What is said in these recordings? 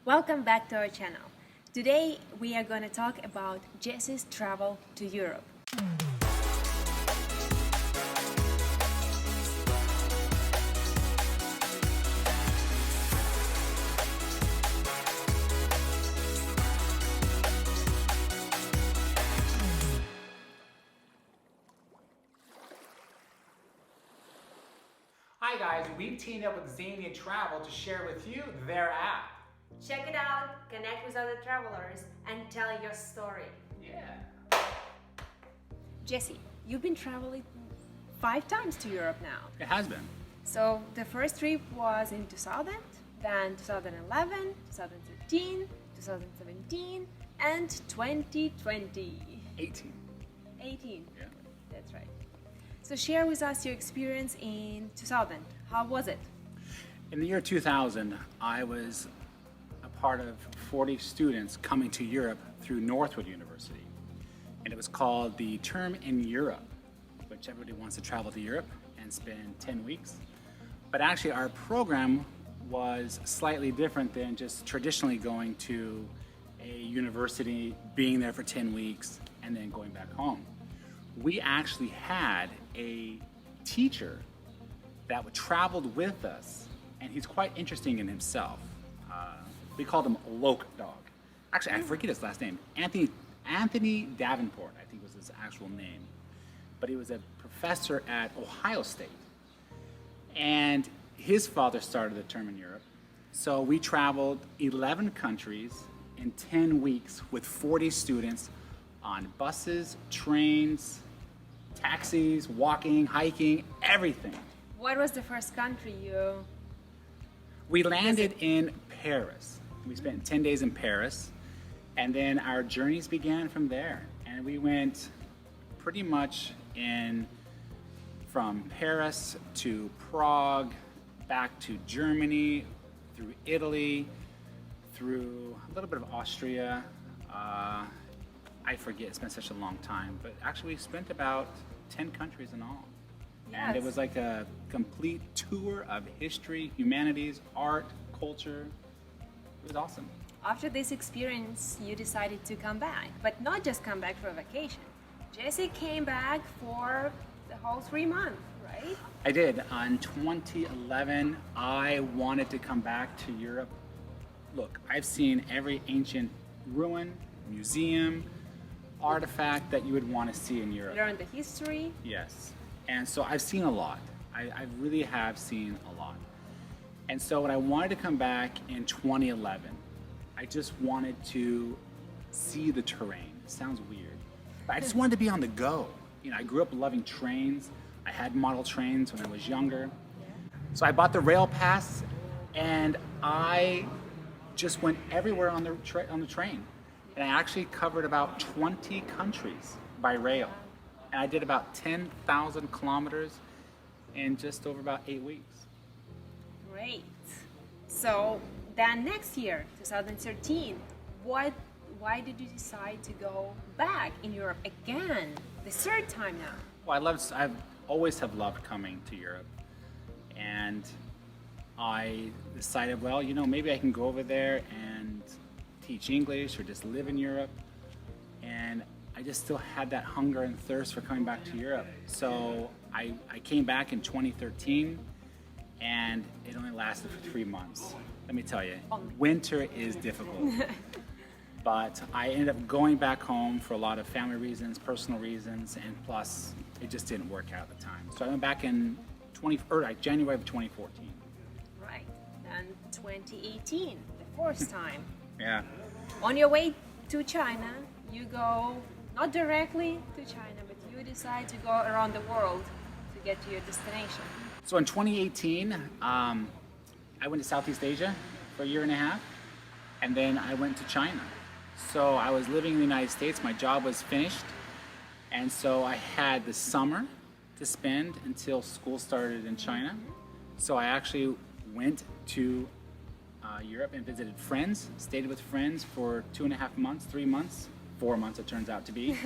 Welcome back to our channel. Today we are going to talk about Jesse's travel to Europe. Hi guys, we've teamed up with Zania Travel to share with you their app. Check it out, connect with other travelers, and tell your story. Yeah. Jesse, you've been traveling 5 times to Europe now. It has been. So the first trip was in 2000, then 2011, 2013, 2017, and 2020. 18. 18. Yeah. That's right. So share with us your experience in 2000. How was it? In the year 2000, I was a part of 40 students coming to Europe through Northwood University. And it was called the Term in Europe, which everybody wants to travel to Europe and spend 10 weeks. But actually our program was slightly different than just traditionally going to a university, being there for 10 weeks, and then going back home. We actually had a teacher that traveled with us, and he's quite interesting in himself. We called him Loke Dog. Actually, I forget his last name. Anthony Davenport, I think was his actual name. But he was a professor at Ohio State. And his father started the Term in Europe. So we traveled 11 countries in 10 weeks with 40 students on buses, trains, taxis, walking, hiking, everything. What was the first country you... We landed in Paris. We spent 10 days in Paris, and then our journeys began from there. And we went pretty much from Paris to Prague, back to Germany, through Italy, through a little bit of Austria. I forget, it's been such a long time, but actually we spent about 10 countries in all. Yes. And it was like a complete tour of history, humanities, art, culture. It was awesome. After this experience, you decided to come back, but not just come back for a vacation. Jesse came back for the whole 3 months, right? I did. In 2011, I wanted to come back to Europe. Look, I've seen every ancient ruin, museum, artifact that you would want to see in Europe. Learn the history. Yes. And so I've seen a lot. I really have seen a lot. And so when I wanted to come back in 2011, I just wanted to see the terrain. It sounds weird, but I just wanted to be on the go. You know, I grew up loving trains. I had model trains when I was younger. So I bought the rail pass, and I just went everywhere on the train. And I actually covered about 20 countries by rail. And I did about 10,000 kilometers in just over about 8 weeks. Great. So then next year, 2013, why did you decide to go back in Europe again, the 3rd time now? Well, I've always have loved coming to Europe. And I decided, well, you know, maybe I can go over there and teach English or just live in Europe. And I just still had that hunger and thirst for coming back to Europe. So I came back in 2013, and it only lasted for 3 months. Let me tell you, winter is difficult. But I ended up going back home for a lot of family reasons, personal reasons, and plus it just didn't work out at the time. So I went back in January of 2014. Right. Then 2018, the 4th time. Yeah. On your way to China, you go not directly to China, but you decide to go around the world to get to your destination. So in 2018, I went to Southeast Asia for a year and a half, and then I went to China. So I was living in the United States, my job was finished, and so I had the summer to spend until school started in China. So I actually went to Europe and visited friends, stayed with friends for 2.5 months, 3 months, 4 months it turns out to be.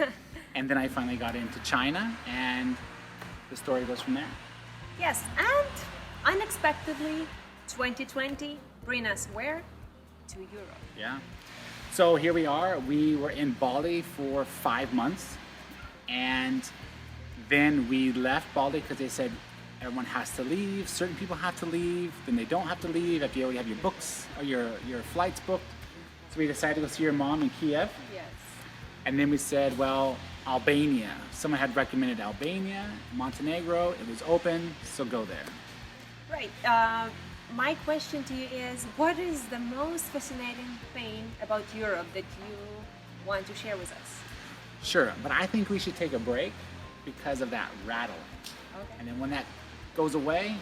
And then I finally got into China, and the story goes from there. Yes, and unexpectedly, 2020 bring us where? to Europe? Yeah. So here we are. We were in Bali for 5 months, and then we left Bali because they said everyone has to leave. Certain people have to leave. Then they don't have to leave if you already have your books or your flights booked. So we decided to go see your mom in Kiev. Yes. And then we said, well, Albania. Someone had recommended Albania, Montenegro. It was open, so go there. Right. My question to you is, what is the most fascinating thing about Europe that you want to share with us? Sure, but I think we should take a break because of that rattling. Okay. And then when that goes away,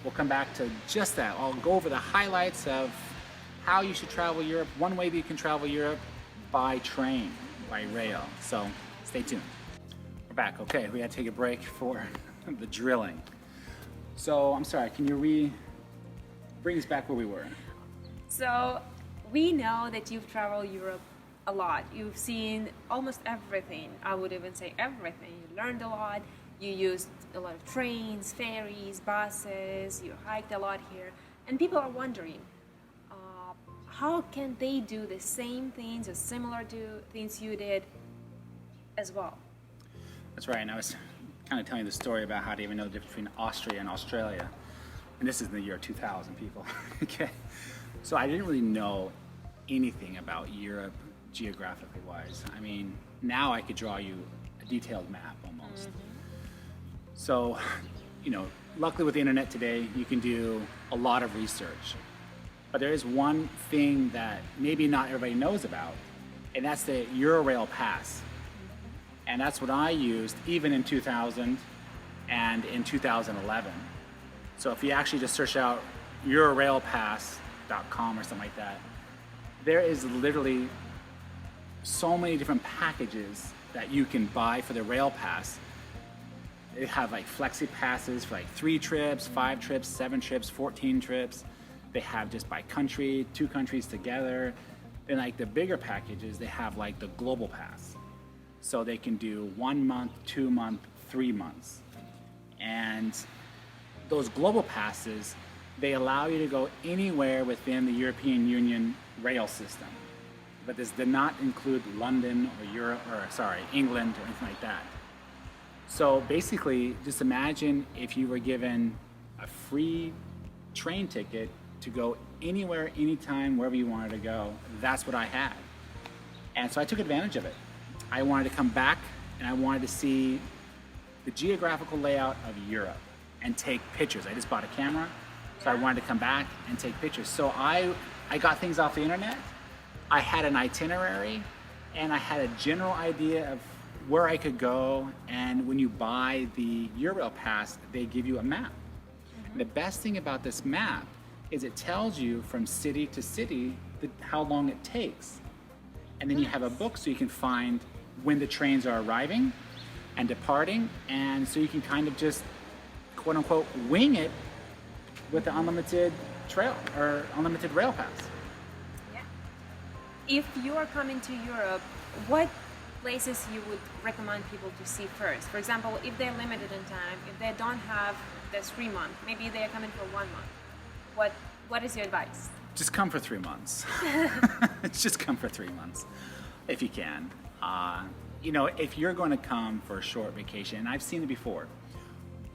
we'll come back to just that. I'll go over the highlights of how you should travel Europe. One way that you can travel Europe: by train, by rail. So stay tuned. We're back. Okay, we had to take a break for the drilling. So I'm sorry, can you bring us back where we were? So we know that you've traveled Europe a lot. You've seen almost everything. I would even say everything. You learned a lot. You used a lot of trains, ferries, buses. You hiked a lot here. And people are wondering, how can they do the same things or similar to things you did as well? That's right. And I was kind of telling the story about how to even know the difference between Austria and Australia. And this is in the year 2000, people. Okay. So I didn't really know anything about Europe geographically wise. I mean, now I could draw you a detailed map almost. So, luckily with the internet today, you can do a lot of research. But there is one thing that maybe not everybody knows about, and that's the EuroRail pass. And that's what I used even in 2000 and in 2011. So if you actually just search out EuroRailPass.com or something like that, there is literally so many different packages that you can buy for the rail pass. They have like flexi passes for like 3 trips, 5 trips, 7 trips, 14 trips. They have just by country, 2 countries together. Then like the bigger packages, they have like the global pass. So they can do 1 month, 2 month, 3 months. And those global passes, they allow you to go anywhere within the European Union rail system. But this did not include London or England or anything like that. So basically, just imagine if you were given a free train ticket to go anywhere, anytime, wherever you wanted to go. That's what I had. And so I took advantage of it. I wanted to come back and I wanted to see the geographical layout of Europe and take pictures. I just bought a camera, so I wanted to come back and take pictures. So I got things off the internet. I had an itinerary and I had a general idea of where I could go. And when you buy the EuroRail pass, they give you a map. And the best thing about this map is it tells you from city to city how long it takes. And then you have a book so you can find when the trains are arriving and departing, and so you can kind of just quote unquote wing it with the unlimited trail or unlimited rail pass. Yeah. If you are coming to Europe, what places you would recommend people to see first? For example, if they're limited in time, if they don't have the 3 month, maybe they are coming for 1 month. What is your advice? Just come for 3 months. Just come for 3 months if you can. If you're going to come for a short vacation, and I've seen it before,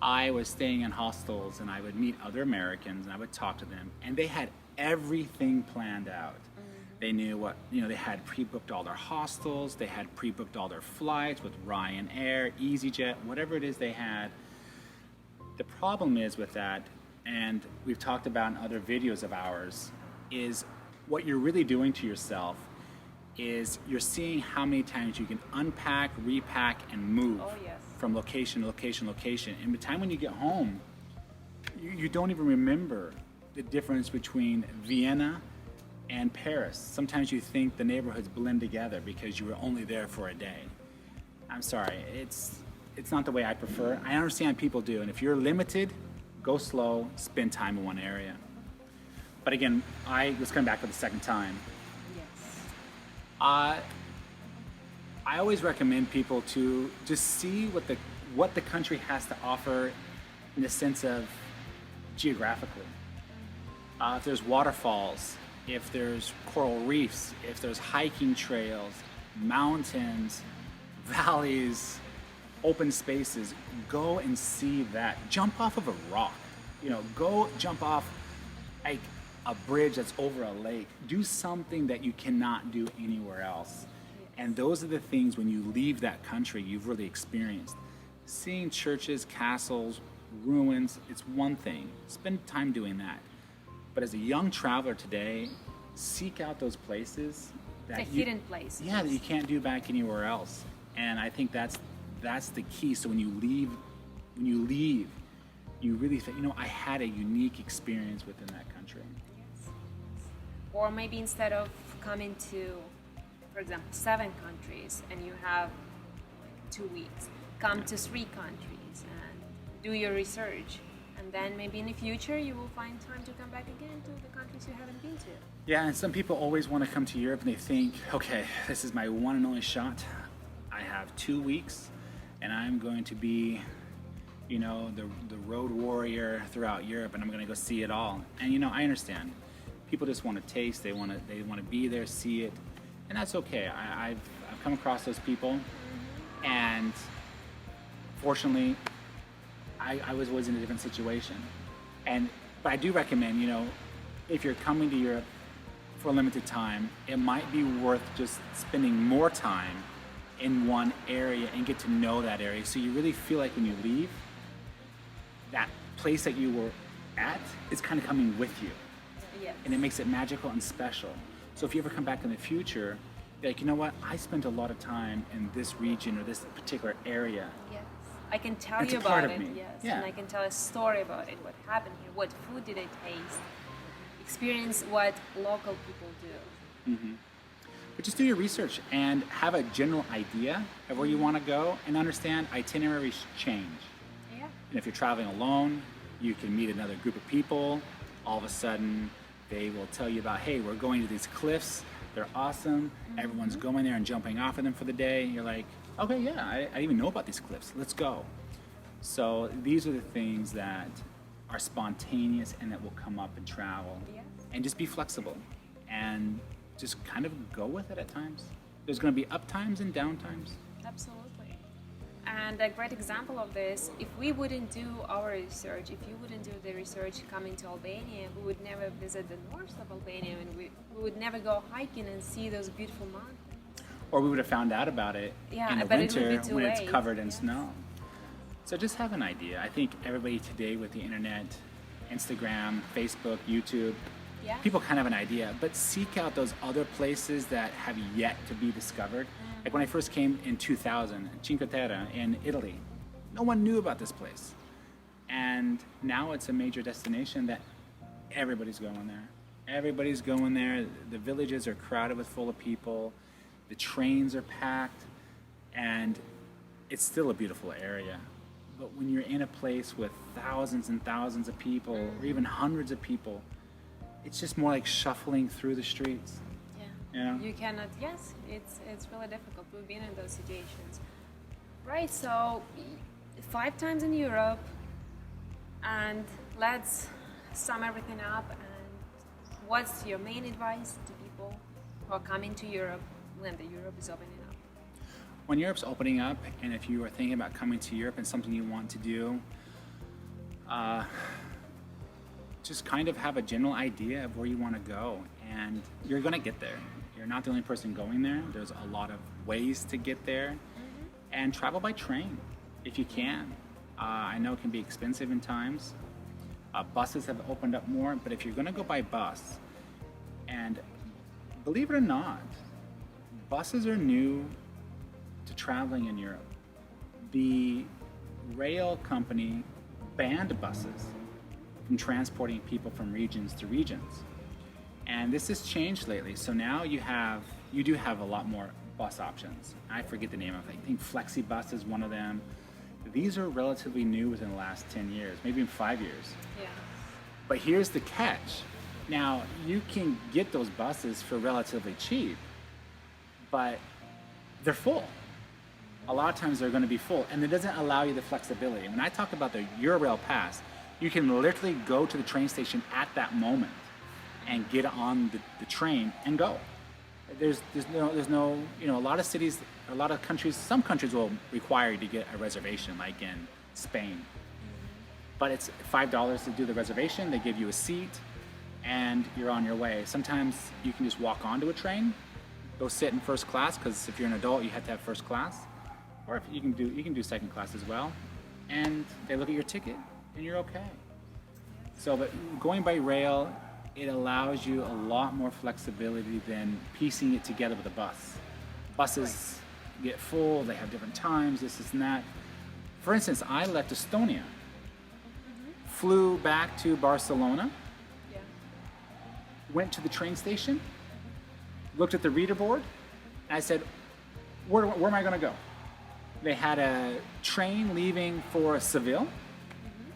I was staying in hostels and I would meet other Americans and I would talk to them, and they had everything planned out. They knew they had pre-booked all their hostels, they had pre-booked all their flights with Ryanair, EasyJet, whatever it is they had. The problem is with that, and we've talked about in other videos of ours, is what you're really doing to yourself is you're seeing how many times you can unpack, repack, and move from location to location to location. And by the time when you get home, you don't even remember the difference between Vienna and Paris. Sometimes you think the neighborhoods blend together because you were only there for a day. I'm sorry, it's not the way I prefer. I understand people do, and if you're limited, go slow, spend time in one area. But again, I was coming back for the second time. Yes. I always recommend people to just see what the country has to offer in the sense of geographically. If there's waterfalls, if there's coral reefs, if there's hiking trails, mountains, valleys, open spaces, go and see that. Jump off of a rock. Go jump off like a bridge that's over a lake. Do something that you cannot do anywhere else. And those are the things when you leave that country you've really experienced. Seeing churches, castles, ruins, it's one thing. Spend time doing that. But as a young traveler today, seek out those places the hidden places. Yeah, that you can't do back anywhere else. And I think that's the key. So when you leave, you really think, I had a unique experience within that country. Yes. Or maybe instead of coming to, for example, 7 countries and you have 2 weeks, come to 3 countries and do your research. And then maybe in the future you will find time to come back again to the countries you haven't been to. Yeah, and some people always want to come to Europe and they think, okay, this is my one and only shot. I have 2 weeks and I'm going to be, the road warrior throughout Europe and I'm going to go see it all. And I understand. People just want to taste, they want to be there, see it. And that's okay. I've come across those people, and fortunately, I was always in a different situation. But I do recommend, if you're coming to Europe for a limited time, it might be worth just spending more time in one area and get to know that area. So you really feel like when you leave, that place that you were at is kind of coming with you. Yes. And it makes it magical and special. So if you ever come back in the future, you're like, you know what? I spent a lot of time in this region or this particular area. Yes. I can tell It's you a part about of it. me. Yes. Yeah. And I can tell a story about it. What happened here? What food did I taste? Experience what local people do. Mm-hmm. But just do your research and have a general idea of where you want to go, and understand itineraries change. Yeah. And if you're traveling alone, you can meet another group of people. All of a sudden, they will tell you about, hey, we're going to these cliffs. They're awesome. Everyone's going there and jumping off of them for the day. You're like, okay, yeah, I didn't even know about these cliffs. Let's go. So these are the things that are spontaneous and that will come up in travel. Yes. And just be flexible and just kind of go with it at times. There's going to be up times and down times. Absolutely. And a great example of this, if we wouldn't do our research, if you wouldn't do the research coming to Albania, we would never visit the north of Albania, and we would never go hiking and see those beautiful mountains. Or we would have found out about it in the but it would winter be too when late. it's covered in snow. So just have an idea. I think everybody today with the internet, Instagram, Facebook, YouTube, Yeah. people kind of have an idea, but seek out those other places that have yet to be discovered. Like when I first came in 2000, Cinque Terre in Italy, no one knew about this place. And now it's a major destination that everybody's going there. Everybody's going there. The villages are crowded with full of people. The trains are packed, and it's still a beautiful area. But when you're in a place with thousands and thousands of people, or even hundreds of people, it's just more like shuffling through the streets. Yeah. You cannot. Yes, it's really difficult. We've been in those situations, right? So, 5 times in Europe, and let's sum everything up. And what's your main advice to people who are coming to Europe when the Europe is opening up? When Europe's opening up, and if you are thinking about coming to Europe and something you want to do, just kind of have a general idea of where you want to go, and you're going to get there. You're not the only person going there. There's a lot of ways to get there, and travel by train if you can. I know it can be expensive in times. Buses have opened up more, but if you're going to go by bus, and believe it or not, buses are new to traveling in Europe. The rail company banned buses from transporting people from regions to regions. And this has changed lately. So now you do have a lot more bus options. I forget the name of it. I think FlexiBus is one of them. These are relatively new within the last 10 years, maybe even 5 years. Yeah. But here's the catch. Now, you can get those buses for relatively cheap, but they're full. A lot of times they're going to be full, and it doesn't allow you the flexibility. When I talk about the EuroRail pass, you can literally go to the train station at that moment and get on the train and go. There's no, you know, a lot of cities, a lot of countries, some countries will require you to get a reservation, like in Spain. But it's $5 to do the reservation. They give you a seat, and you're on your way. Sometimes you can just walk onto a train, go sit in first class, because if you're an adult, you have to have first class, or if you can do second class as well. And they look at your ticket, and you're okay. So, but going by rail, it allows you a lot more flexibility than piecing it together with a bus. Buses get full, they have different times, this and that. For instance, I left Estonia, flew back to Barcelona, went to the train station, looked at the reader board, and I said, where am I gonna go? They had a train leaving for Seville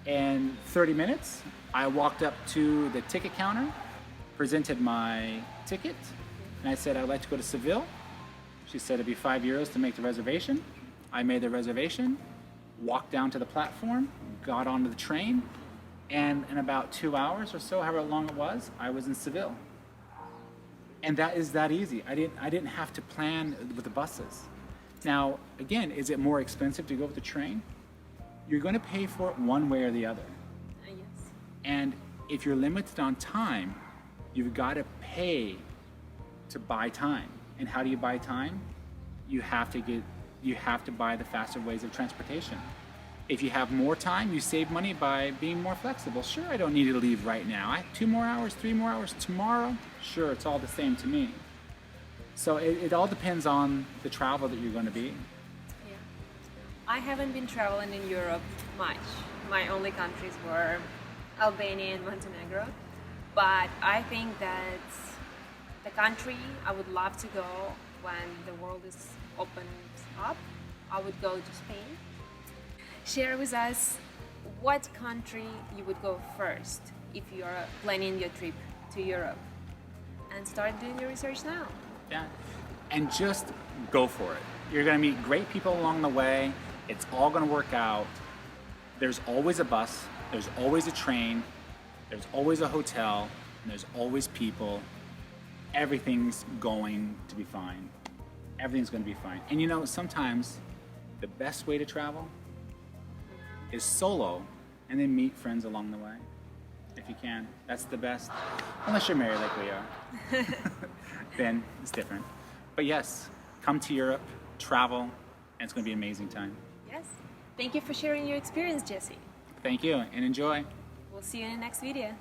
in 30 minutes. I walked up to the ticket counter, presented my ticket, and I said, I'd like to go to Seville. She said it'd be €5 to make the reservation. I made the reservation, walked down to the platform, got onto the train, and in about 2 hours or so, however long it was, I was in Seville. And that is that easy. I didn't have to plan with the buses. Now, again, is it more expensive to go with the train? You're going to pay for it one way or the other. Yes. And if you're limited on time, you've got to pay to buy time. And how do you buy time? You have to buy the faster ways of transportation. If you have more time, you save money by being more flexible. Sure, I don't need to leave right now. 2 more hours, 3 more hours tomorrow. Sure, it's all the same to me. So it all depends on the travel that you're going to be. Yeah. I haven't been traveling in Europe much. My only countries were Albania and Montenegro. But I think that the country I would love to go when the world is opened up, I would go to Spain. Share with us what country you would go first if you are planning your trip to Europe. And start doing your research now. Yeah, and just go for it. You're going to meet great people along the way. It's all going to work out. There's always a bus. There's always a train. There's always a hotel. And there's always people. Everything's going to be fine. Everything's going to be fine. And you know, sometimes the best way to travel is solo, and then meet friends along the way. If you can, that's the best. Unless you're married like we are. Then it's different. But yes, come to Europe, travel, and it's going to be an amazing time. Yes. Thank you for sharing your experience, Jesse. Thank you, and enjoy. We'll see you in the next video.